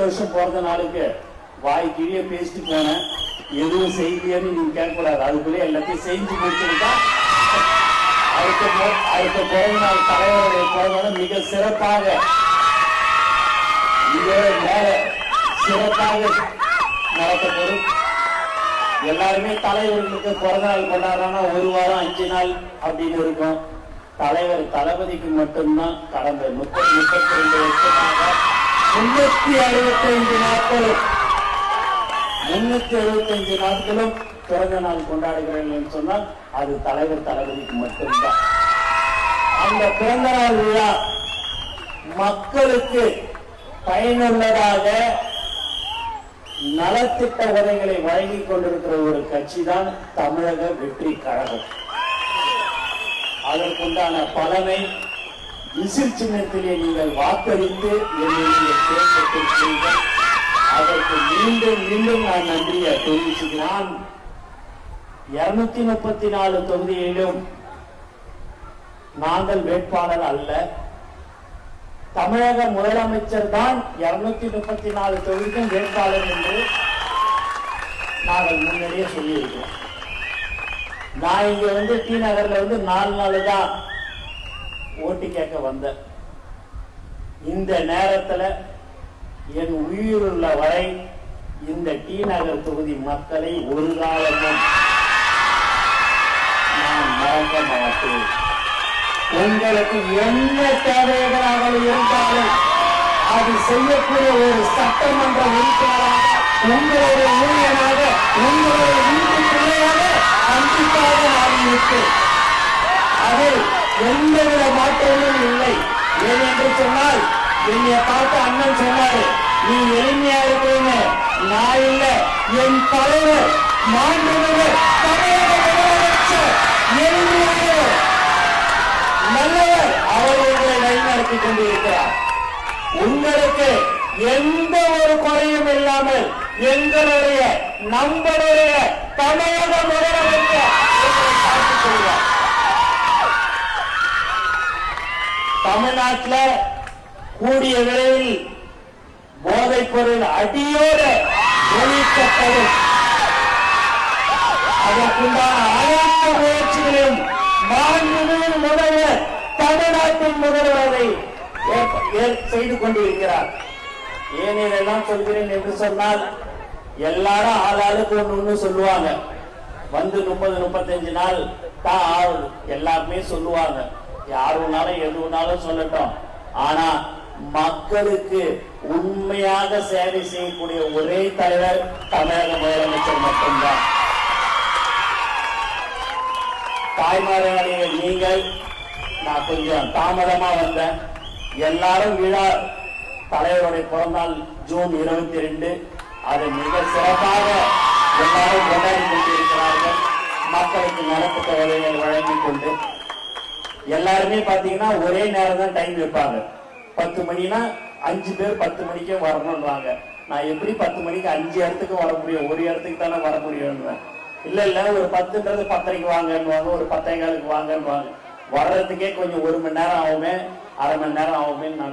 வருஷம் பிறந்த நாளுக்கு வாய் கிழிய பேசிட்டு போனேன், எதுவும் செய்யலையேன்னு நீங்க கேட்கக்கூடாது. அதுக்குள்ளே எல்லாத்தையும் செஞ்சு முடிச்சுட்டா அடுத்த பிறந்த நாள் தலைவருடைய பிறந்த நாள் மிக சிறப்பாக மேல சிறப்பாக நடத்தப்படும். எல்லாருமே தலைவர்களுக்கு பிறந்த நாள் கொண்டாடுறாங்கன்னா 1 வாரம் 5 நாள் அப்படின்னு இருக்கும். தலைவர் தளபதிக்கு மட்டும்தான் கடந்த 32 வருஷமாக 375 நாட்களும் பிறந்த நாள் கொண்டாடுகிறேன் சொன்னால் அது தலைவர் தளபதிக்கு மட்டும்தான். அந்த பிறந்த நாள் விழா மக்களுக்கு பயனுள்ளதாக நலத்திட்ட உதவிகளை வழங்கிக் கொண்டிருக்கிற ஒரு கட்சி தான் தமிழக வெற்றி கழகம். அதற்குண்டான பலனை விசில் சின்னத்திலே நீங்கள் வாக்களித்து என்னுடைய தேர்ந்தெடுத்தீர்கள். அதற்கு மீண்டும் மீண்டும் நான் நன்றியை தெரிவிச்சுக்கிறேன். 234 தொகுதியிலும் நாங்கள் வேட்பாளர் அல்ல, தமிழக முதலமைச்சர் தான் 234 தொகுதிக்கும் வேட்பாளர் என்று நாங்கள் முன்னாடியே சொல்லியிருக்கிறோம். நான் இங்க டி நகர்ல 4 நாள் தான் ஓட்டு கேட்க வந்தேன். இந்த நேரத்தில் என் உயிருள்ள வரை இந்த டி நகர் தொகுதி மக்களை ஒரு காலமும் நான் மறக்க மாட்டேன். உங்களுக்கு என்ன தேவைகளாக இருந்தாலும் அது செய்யக்கூடிய ஒரு சட்டமன்ற உறுப்பினராக, உங்களுடைய ஊழியராக, உங்களுடைய வீட்டு பிள்ளையாக கண்டிப்பாக நான் இருப்பேன். அதில் எந்தவித மாற்றமும் இல்லை. ஏனென்று சொன்னால் என்னை பார்த்து அண்ணன் சொன்னாரு, நீ எளிமையா இருக்கிறீங்க. நான் இல்ல, என் தலைவர் மாண்புமிகு தமிழக முதலமைச்சர் எளிமையாக நல்லவர், அவர்களை வழிநடத்தி கொண்டிருக்கிறார். உங்களுக்கு எந்த ஒரு குறையும் இல்லாமல் எங்களுடைய நம்மளுடைய தமிழக முதலமைச்சர் பார்த்துக் கொள்வார். தமிழ்நாட்டில் கூடிய விரைவில் போதைப் பொருள் அடியோடு ஒழிக்கப்படும். அதற்குண்டான அனைத்து முயற்சிகளையும் மாண்புமிகு முதல்வர் தமிழ்நாட்டின் முதல்வரை செய்து கொண்டிருக்கிறார். ஏன் இதெல்லாம் சொல்கிறேன் என்று சொன்னால், எல்லாரும் ஆளாளுக்கு ஒண்ணு சொல்லுவாங்க. 30-35 நாள் தான் எல்லாருமே சொல்லுவாங்க. யாருனாலும் எதுனாலும் சொல்லட்டும். ஆனா மக்களுக்கு உண்மையாக சேவை செய்யக்கூடிய ஒரே தலைவர் தமிழக முதலமைச்சர் மட்டும்தான். தாய்மார்களே, நீங்கள், நான் கொஞ்சம் தாமதமா வந்தேன். எல்லாரும் விழா தலைவருடைய பிறந்தநாள் ஜூன் 22, அதை மிக சிறப்பாக எல்லாரும் கொண்டாடி கொண்டிருக்கிறார்கள். மக்களுக்கு நலத்திட்ட உதவிகள் வழங்கிக் கொண்டு எல்லாருமே பாத்தீங்கன்னா ஒரே நேரம் தான் டைம் வைப்பாங்க. 10 மணினா 5 பேர் 10 மணிக்கே வரணும்ன்றாங்க. நான் எப்படி 10 மணிக்கு 5 இடத்துக்கு வர முடியும்? ஒரு இடத்துக்கு தானே வர முடியும். இல்ல ஒரு 10ன்றது 10:30க்கு வாங்கன்னுவாங்க, ஒரு 10:15க்கு வாங்கன்னுவாங்க. வர்றதுக்கே கொஞ்சம் 1 மணி நேரம் ஆகுமே, அரை மணி நேரம் ஆகுமே நான்